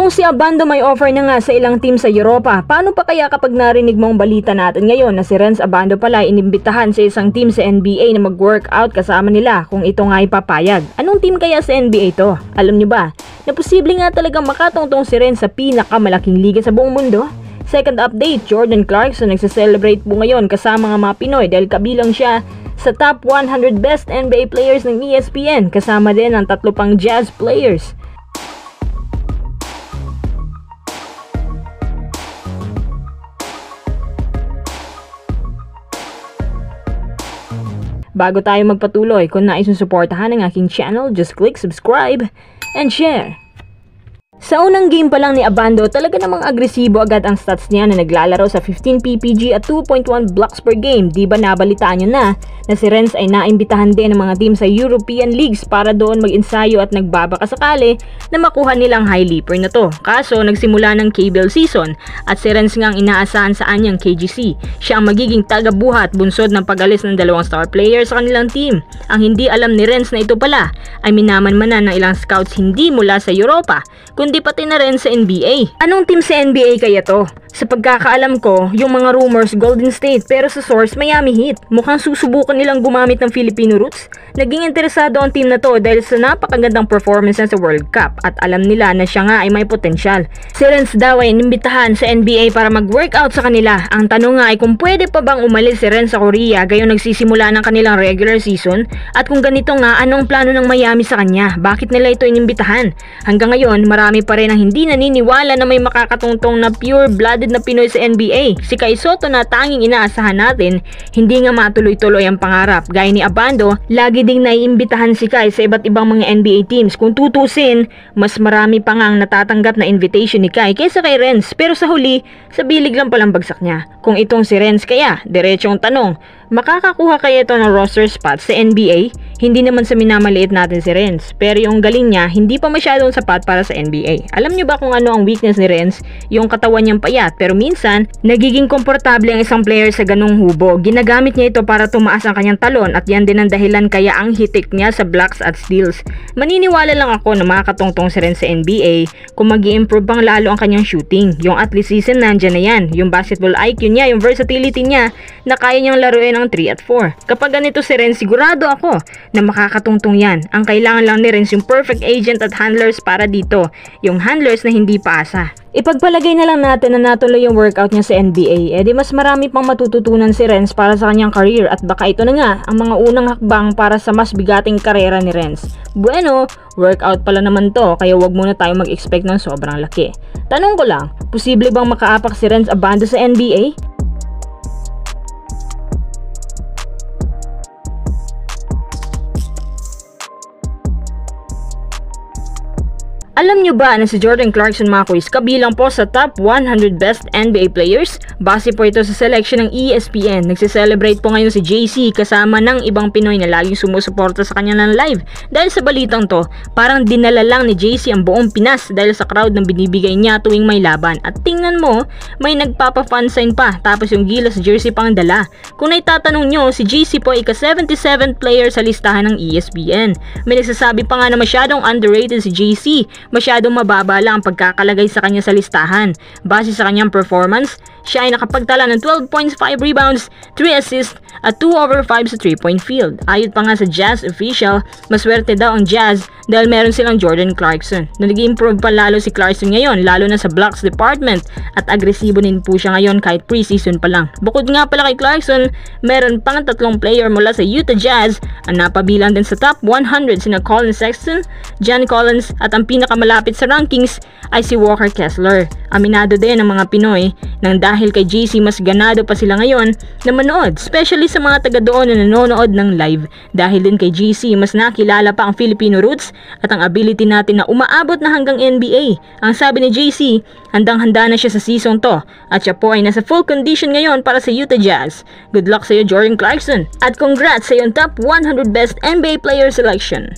Kung si Abando may offer na nga sa ilang team sa Europa, paano pa kaya kapag narinig mong balita natin ngayon na si Renz Abando pala inimbitahan sa isang team sa NBA na mag-workout kasama nila kung ito nga ipapayag? Anong team kaya sa NBA to? Alam nyo ba na posible nga talagang makatungtong si Renz sa pinakamalaking liga sa buong mundo? Second update, Jordan Clarkson nagse-celebrate po ngayon kasama ng mga Pinoy dahil kabilang siya sa top 100 best NBA players ng ESPN, kasama din ang 3 pang Jazz players. Bago tayo magpatuloy, kung nais mong suportahan ang aking channel, just click subscribe and share. Sa unang game pa lang ni Abando, talaga namang agresibo agad ang stats niya na naglalaro sa 15 PPG at 2.1 blocks per game. Di ba nabalitaan nyo na si Renz ay naimbitahan din ng mga team sa European Leagues para doon mag-ensayo at nagbabaka sakali na makuha nilang high leaper na to. Kaso nagsimula ng KBL season at si Renz ngang inaasahan sa anyang KGC. Siya ang magiging tagabuhat bunsod ng pag-alis ng 2 star players sa kanilang team. Ang hindi alam ni Renz na ito pala ay minaman-manan ng ilang scouts hindi mula sa Europa, kundi pati na rin sa NBA. Anong team sa NBA kaya to? Sa pagkakaalam ko, yung mga rumors Golden State, pero sa source Miami Heat. Mukhang susubukan nilang gumamit ng Filipino roots. Naging interesado ang team na to dahil sa napakagandang performance sa World Cup at alam nila na siya nga ay may potensyal. Si Renz daw ay inimbitahan sa NBA para mag-workout sa kanila. Ang tanong nga ay kung pwede pa bang umalis si Renz sa Korea gayong nagsisimula ng kanilang regular season, at kung ganito nga, anong plano ng Miami sa kanya? Bakit nila ito inimbitahan? Hanggang ngayon, marami pa rin ang hindi naniniwala na may makakatungtong na pure-blooded na Pinoy sa NBA. Si Kai Sotto na tanging inaasahan natin, hindi nga matuloy-tuloy ang pangarap. Gaya ni Abando, lagi ding naiimbitahan si Kai sa iba't ibang mga NBA teams. Kung tutusin, mas marami pa ngang natatanggap na invitation ni Kai kaysa kay Renz. Pero sa huli, sa bilig lang palang bagsak niya. Kung itong si Renz kaya, diretsong tanong, makakakuha kaya ito ng roster spot sa NBA? Hindi naman sa minamaliit natin si Renz, pero yung galing niya hindi pa masyadong sapat para sa NBA. Alam niyo ba kung ano ang weakness ni Renz? Yung katawan niyang payat, pero minsan nagiging komportable ang isang player sa ganung hubo. Ginagamit niya ito para tumaas ang kanyang talon at yan din ang dahilan kaya ang hitik niya sa blocks at steals. Maniniwala lang ako na makakatungtong si Renz sa NBA kung mag-i-improve pang lalo ang kanyang shooting. Yung athleticism nandyan na yan, yung basketball IQ niya, yung versatility niya na kaya niyang laruin ang 3 at 4. Kapag ganito si Renz, sigurado ako na makakatungtong yan. Ang kailangan lang ni Renz yung perfect agent at handlers para dito. Yung handlers na hindi paasa. Ipagpalagay na lang natin na natuloy yung workout niya sa NBA, di mas marami pang matututunan si Renz para sa kanyang career at baka ito na nga ang mga unang hakbang para sa mas bigating karera ni Renz. Bueno, workout pala naman to, kaya wag muna tayo mag-expect ng sobrang laki. Tanong ko lang, posible bang makaapak si Renz Abando sa NBA? Alam nyo ba na si Jordan Clarkson, mga quiz, kabilang po sa top 100 best NBA players? Base po ito sa selection ng ESPN. Nagsiselebrate po ngayon si JC kasama ng ibang Pinoy na laging sumusuporta sa kanya ng live. Dahil sa balitang to, parang dinala lang ni JC ang buong Pinas dahil sa crowd ng binibigay niya tuwing may laban. At tingnan mo, may nagpapa-fan sign pa tapos yung Gilas jersey pang dala. Kung naitatanong nyo, si JC po ay ika-77 player sa listahan ng ESPN. May nagsasabi pa nga na masyadong underrated si JC. Masyadong mababa lang ang pagkakalagay sa kanya sa listahan. Base sa kanyang performance, siya ay nakapagtala ng 12 points, 5 rebounds, 3 assists at 2 over 5 sa 3-point field. Ayon pa nga sa Jazz official, maswerte daw ang Jazz dahil meron silang Jordan Clarkson. Nag-improve pa lalo si Clarkson ngayon, lalo na sa blocks department, at agresibo din po siya ngayon kahit preseason pa lang. Bukod nga pala kay Clarkson, meron pang 3 player mula sa Utah Jazz ang napabilang din sa top 100 sina Colin Sexton, John Collins, at ang pinakamalapit sa rankings ay si Walker Kessler. Aminado din ang mga Pinoy nang dahil kay JC mas ganado pa sila ngayon na manood, especially sa mga taga doon na nanonood ng live. Dahil din kay JC mas nakilala pa ang Filipino roots at ang ability natin na umaabot na hanggang NBA. Ang sabi ni JC, handang-handa na siya sa season to at siya po ay nasa full condition ngayon para sa Utah Jazz. Good luck sa iyo, Jordan Clarkson, at congrats sa iyong top 100 best NBA player selection.